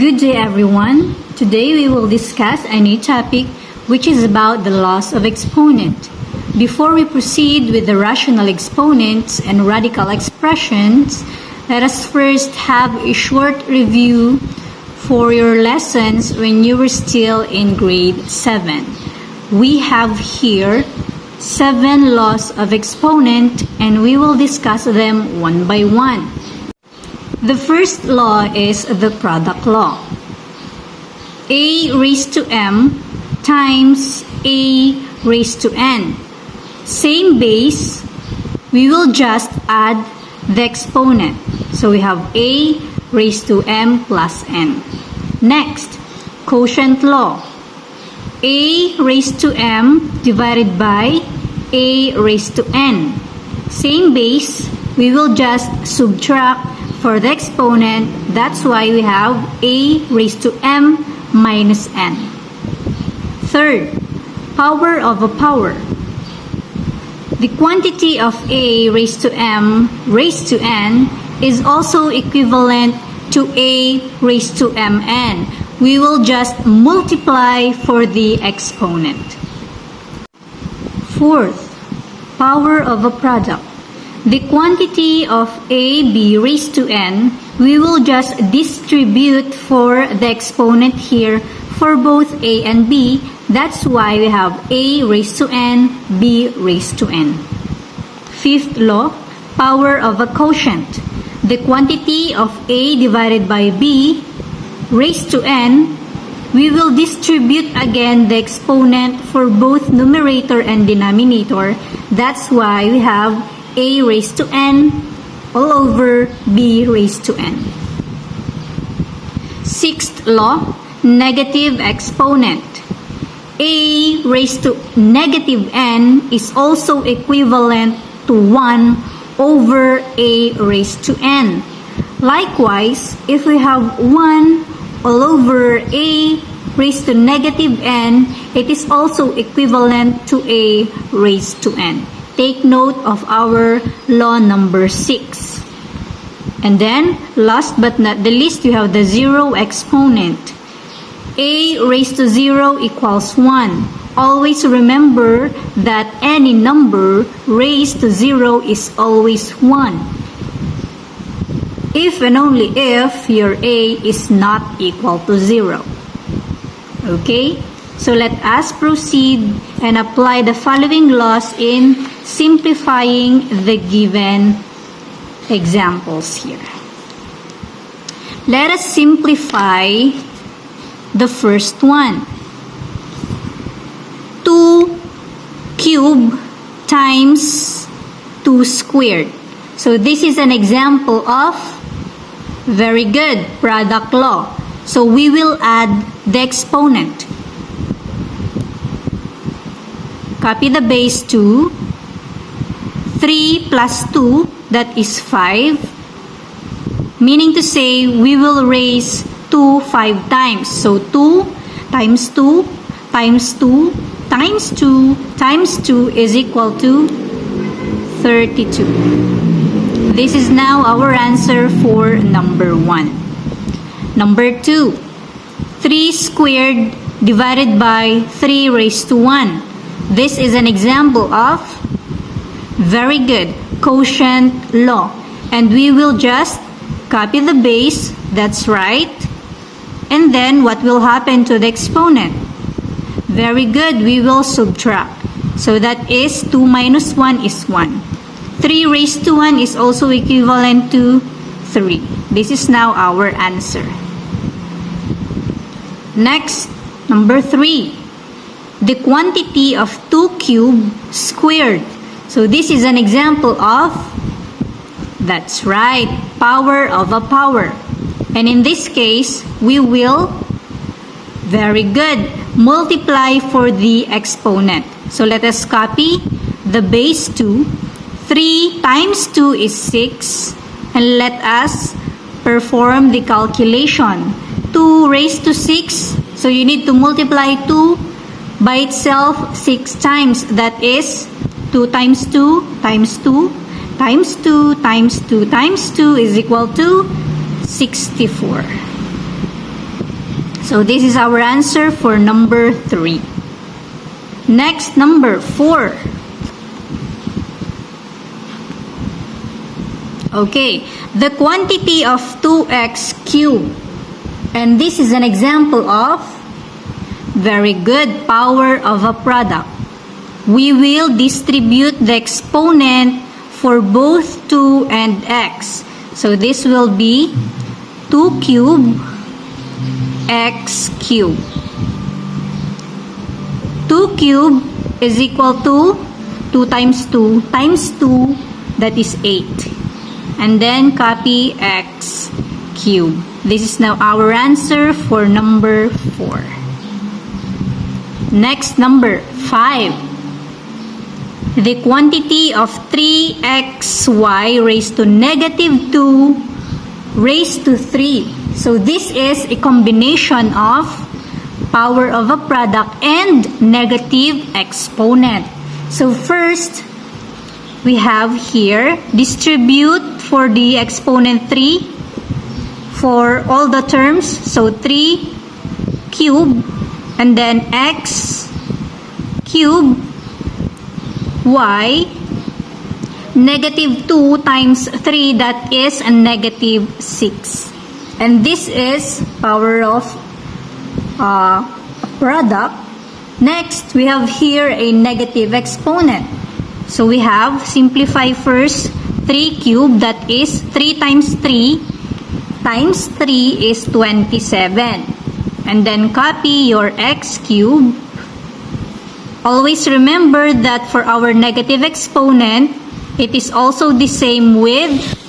Good day everyone. Today we will discuss a new topic which is about the laws of exponent. Before we proceed with the rational exponents and radical expressions, let us first have a short review for your lessons when you were still in grade 7. We have here 7 laws of exponent and we will discuss them one by one. The first law is the product law. A raised to m times a raised to n. Same base, we will just add the exponent. So we have a raised to m plus n. Next, quotient law. A raised to m divided by a raised to n. Same base, we will just subtract for the exponent. That's why we have a raised to m minus n. Third, power of a power. The quantity of a raised to m raised to n is also equivalent to a raised to mn. We will just multiply for the exponent. Fourth, power of a product. The quantity of ab raised to n, we will just distribute for the exponent here for both a and b. That's why we have a raised to n, b raised to n. Fifth law, power of a quotient. The quantity of a divided by b raised to n, we will distribute again the exponent for both numerator and denominator. That's why we have a raised to n all over b raised to n. Sixth law, negative exponent. A raised to negative n is also equivalent to 1 over a raised to n. Likewise, if we have 1 all over a raised to negative n, it is also equivalent to a raised to n. Take note of our law number 6. And then, last but not the least, you have the zero exponent. A raised to 0 equals 1. Always remember that any number raised to 0 is always 1. If and only if your a is not equal to 0. Okay? So let us proceed and apply the following laws in simplifying the given examples here. Let us simplify the first one. 2 cubed times 2 squared. So this is an example of very good product law. So we will add the exponent. Copy the base 2. 3 plus 2, that is 5. Meaning to say, we will raise 2 5 times. So 2 times 2 times 2 times 2 times 2 is equal to 32. This is now our answer for number 1. Number 2, 3 squared divided by 3 raised to 1. This is an example of very good quotient law. And we will just copy the base, that's right. And then what will happen to the exponent? Very good, we will subtract. So that is 2 minus 1 is 1. 3 raised to 1 is also equivalent to 3. This is now our answer. Next, number 3. The quantity of 2 cubed squared. So this is an example of, that's right, power of a power. And in this case, we will, very good, multiply for the exponent. So let us copy the base 2. 3 times 2 is 6. And let us perform the calculation. 2 raised to 6. So you need to multiply 2 by itself 6 times. That is 2 times 2 times 2 times 2 times 2 times 2 is equal to 64. So this is our answer for number 3. Next, number 4. Okay, the quantity of 2x cubed. And this is an example of very good power of a product. We will distribute the exponent for both 2 and x. So this will be 2 cubed x cubed. 2 cubed is equal to 2 times 2 times 2, that is 8. And then copy x cubed. This is now our answer for number 4. Next, number 5. The quantity of 3xy raised to negative 2 raised to 3. So this is a combination of power of a product and negative exponent. So first, we have here, distribute for the exponent 3 for all the terms. So 3 cubed, and then x cubed y, negative 2 times 3, that is a negative 6. And this is power of a product. Next, we have here a negative exponent. So we have, simplify first, 3 cubed, that is 3 times 3 times 3 is 27. And then copy your x cubed. Always remember that for our negative exponent, it is also the same with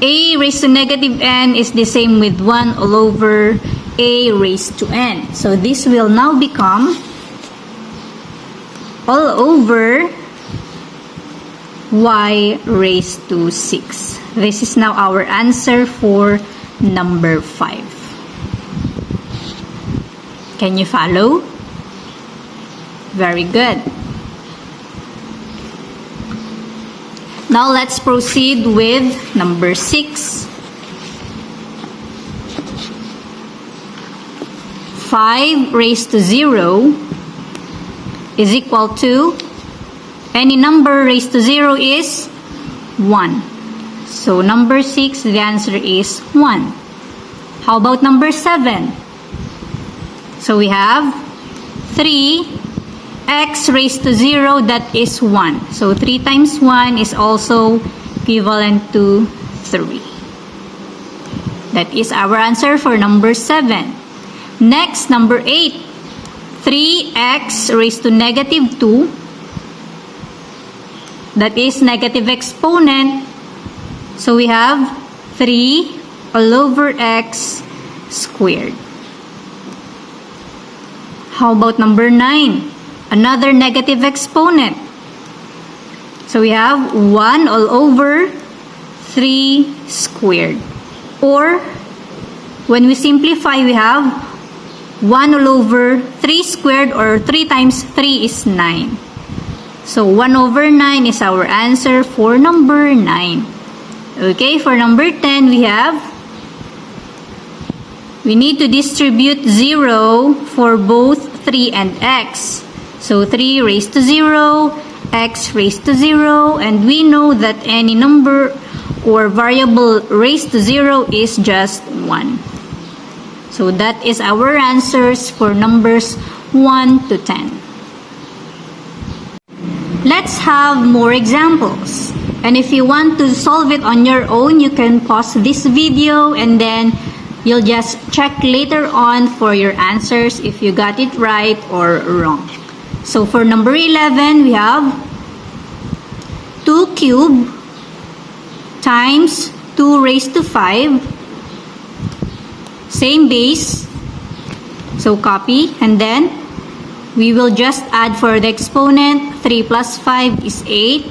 a raised to negative n is the same with 1 all over a raised to n. So this will now become all over y raised to 6. This is now our answer for number 5. Can you follow? Very good. Now let's proceed with number 6. 5 raised to 0 is equal to, any number raised to 0 is 1. So number 6, the answer is 1. How about number 7? So we have 3x raised to 0, that is 1. So 3 times 1 is also equivalent to 3. That is our answer for number 7. Next, number 8. 3x raised to negative 2, that is negative exponent. So we have 3 all over x squared. How about number 9? Another negative exponent. So we have 1 all over 3 squared. Or, when we simplify, we have 1 all over 3 squared, or 3 times 3 is 9. So 1 over 9 is our answer for number 9. Okay, for number 10, we need to distribute 0 for both 3 and x. So 3 raised to 0, x raised to 0, and we know that any number or variable raised to 0 is just 1. So that is our answers for numbers 1 to 10. Let's have more examples. And if you want to solve it on your own, you can pause this video and then you'll just check later on for your answers if you got it right or wrong. So for number 11, we have 2 cubed times 2 raised to 5. Same base. So copy, and then we will just add for the exponent. 3 plus 5 is 8.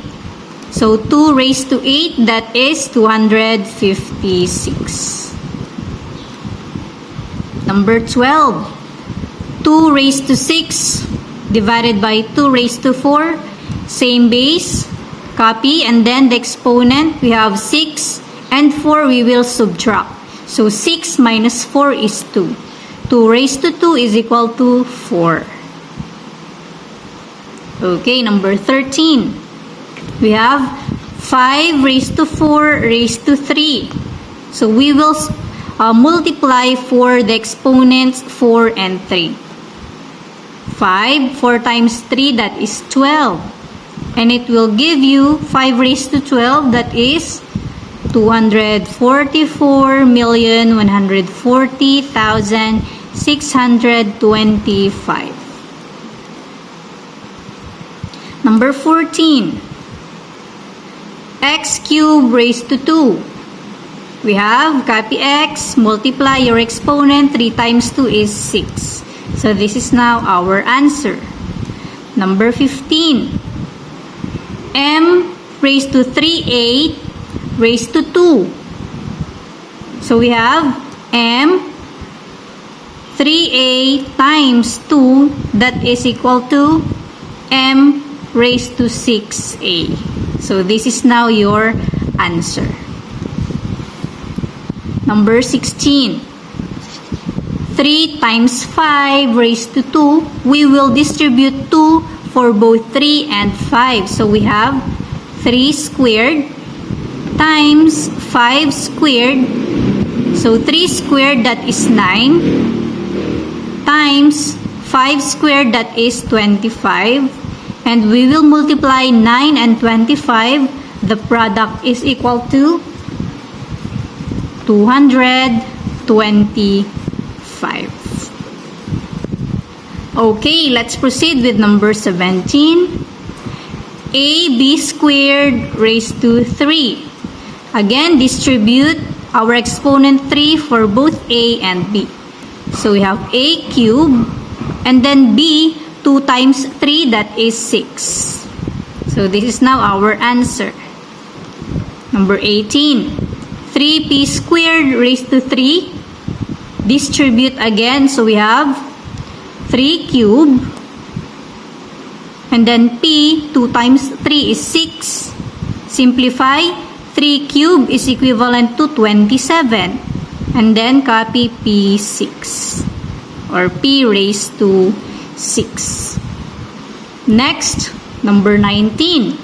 So 2 raised to 8, that is 256. Number 12. 2 raised to 6 divided by 2 raised to 4. Same base. Copy, and then the exponent, we have 6 and 4 we will subtract. So 6 minus 4 is 2. 2 raised to 2 is equal to 4. Okay, number 13. We have 5 raised to 4 raised to 3. So we will multiply for the exponents 4 and 3. 4 times 3, that is 12. And it will give you 5 raised to 12, that is 244,140,625. Number 14. X cubed raised to 2. We have copy x, multiply your exponent, 3 times 2 is 6. So this is now our answer. Number 15. M raised to 3a raised to 2. So we have m 3a times 2, that is equal to m raised to 6a. So this is now your answer. Number 16. 3 times 5 raised to 2. We will distribute 2 for both 3 and 5. So we have 3 squared times 5 squared. So 3 squared, that is 9, times 5 squared, that is 25. And we will multiply 9 and 25. The product is equal to 225. Okay, let's proceed with number 17. AB squared raised to 3. Again, distribute our exponent 3 for both A and B. So we have A cubed, and then B, 2 times 3, that is 6. So this is now our answer. Number 18. 3p squared raised to 3. Distribute again. So we have 3 cubed. And then p, 2 times 3 is 6. Simplify. 3 cubed is equivalent to 27. And then copy p6. Or p raised to 6. Next, number 19.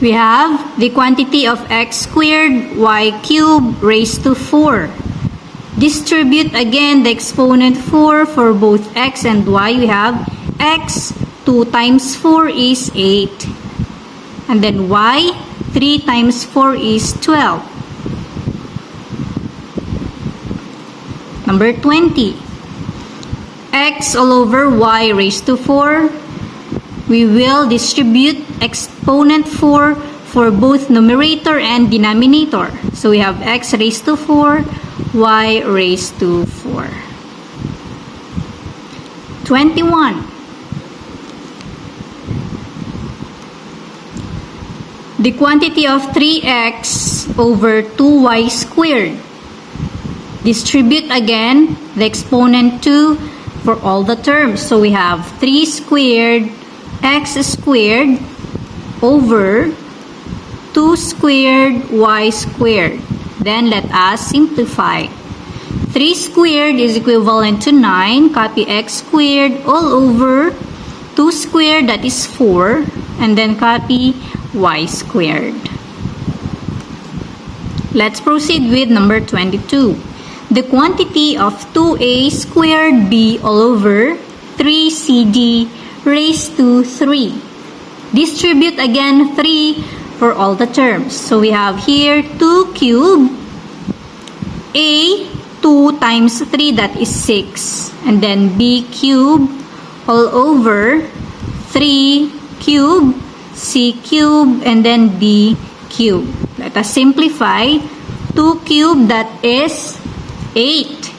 We have the quantity of x squared, y cubed raised to 4. Distribute again the exponent 4 for both x and y. We have x, 2 times 4 is 8. And then y, 3 times 4 is 12. Number 20. X all over y raised to 4. We will distribute exponent 4 for both numerator and denominator. So we have x raised to 4, y raised to 4. 21. The quantity of 3x over 2y squared. Distribute again the exponent 2 for all the terms. So we have 3 squared x squared over 2 squared y squared. Then let us simplify. 3 squared is equivalent to 9. Copy x squared all over 2 squared, that is 4. And then copy y squared. Let's proceed with number 22. The quantity of 2a squared b all over 3cd raised to 3. Distribute again 3 for all the terms. So we have here 2 cubed, a, 2 times 3, that is 6. And then b cubed all over 3 cubed, c cubed, and then d cubed. Let us simplify. 2 cubed, that is 8.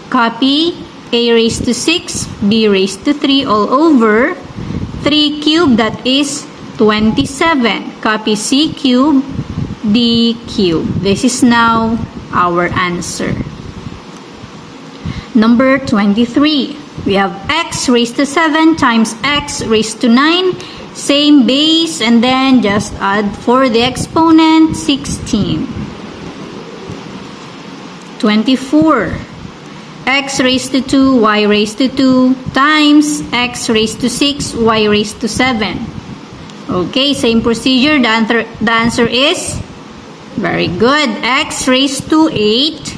Copy a raised to 6, b raised to 3 all over 3 cubed, that is 27. Copy c cubed, d cubed. This is now our answer. Number 23. We have x raised to 7 times x raised to 9 Same base, and then just add for the exponent 16. 24. X raised to 2, y raised to 2 times x raised to 6, y raised to 7. Okay, same procedure. The answer is very good. X raised to 8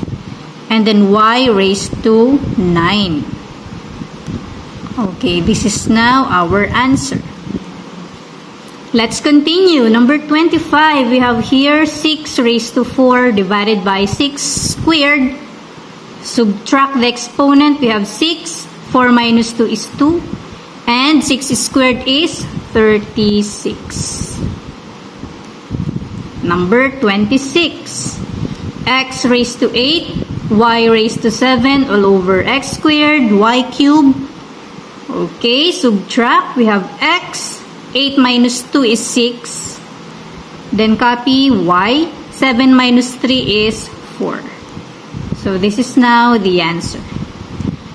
and then y raised to 9. Okay, this is now our answer. Let's continue. Number 25, we have here 6 raised to 4 divided by 6 squared. Subtract the exponent. We have 6. 4 minus 2 is 2. And 6 squared is 36. Number 26. X raised to 8. Y raised to 7 all over x squared. Y cubed. Okay, subtract. We have x. 8 minus 2 is 6. Then copy y. 7 minus 3 is 4. So this is now the answer.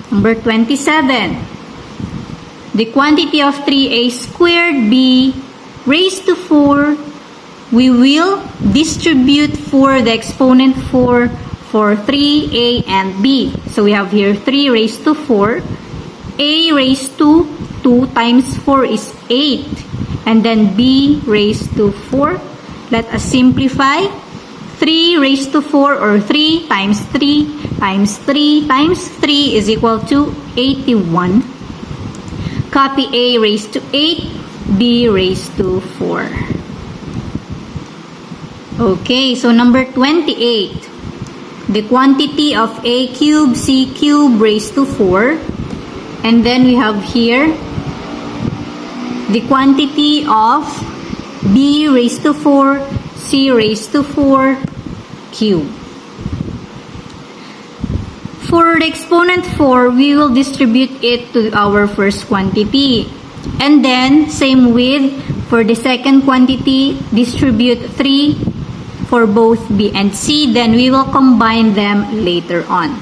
Number 27. The quantity of 3a squared b raised to 4, we will distribute for the exponent 4 for 3a and b. So we have here 3 raised to 4. A raised to 2 times 4 is 8. And then b raised to 4. Let us simplify. 3 raised to 4 or 3 times 3 times 3 times 3 is equal to 81. Copy a raised to 8, b raised to 4. Okay, so number 28. The quantity of a cubed, c cubed raised to 4. And then we have here the quantity of b raised to 4, c raised to 4 cubed. For the exponent 4, we will distribute it to our first quantity. And then, same with, for the second quantity, distribute 3 for both b and c. Then we will combine them later on.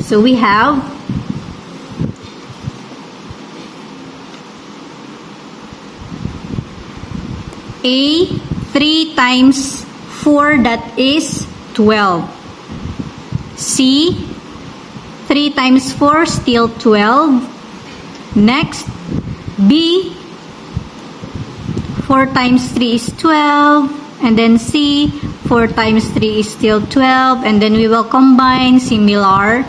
So we have a 3 times 4, that is 12. C 3 times 4, still 12. Next, B 4 times 3 is 12. And then C 4 times 3 is still 12. And then we will combine similar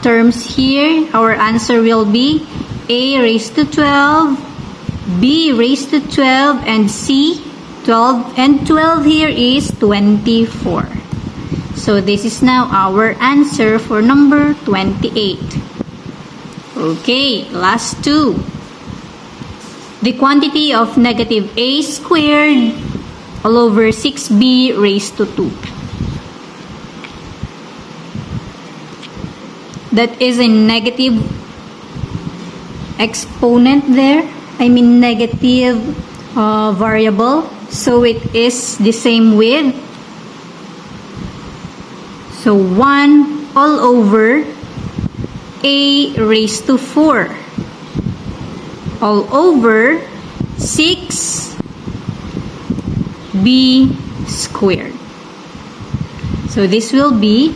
terms here. Our answer will be A raised to 12, B raised to 12, and C 12. And 12 here is 24. So this is now our answer for number 28. Okay, last two. The quantity of negative a squared all over 6b raised to 2. That is a negative exponent there. I mean negative variable. So it is the same with 1 all over a raised to 4 all over 6b squared. So this will be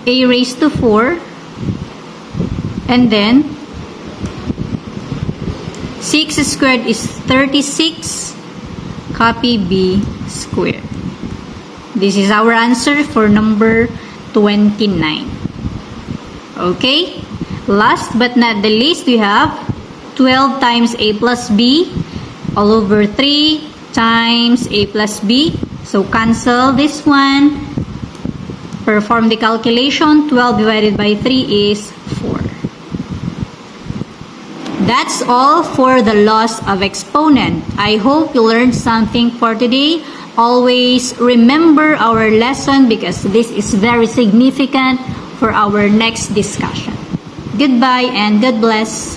a raised to 4 and then 6 squared is 36. Copy b squared. This is our answer for number 29. Okay? Last but not the least, we have 12 times a plus b all over 3 times a plus b. So cancel this one. Perform the calculation. 12 divided by 3 is 4. That's all for the laws of exponent. I hope you learned something for today. Always remember our lesson because this is very significant for our next discussion. Goodbye and God bless.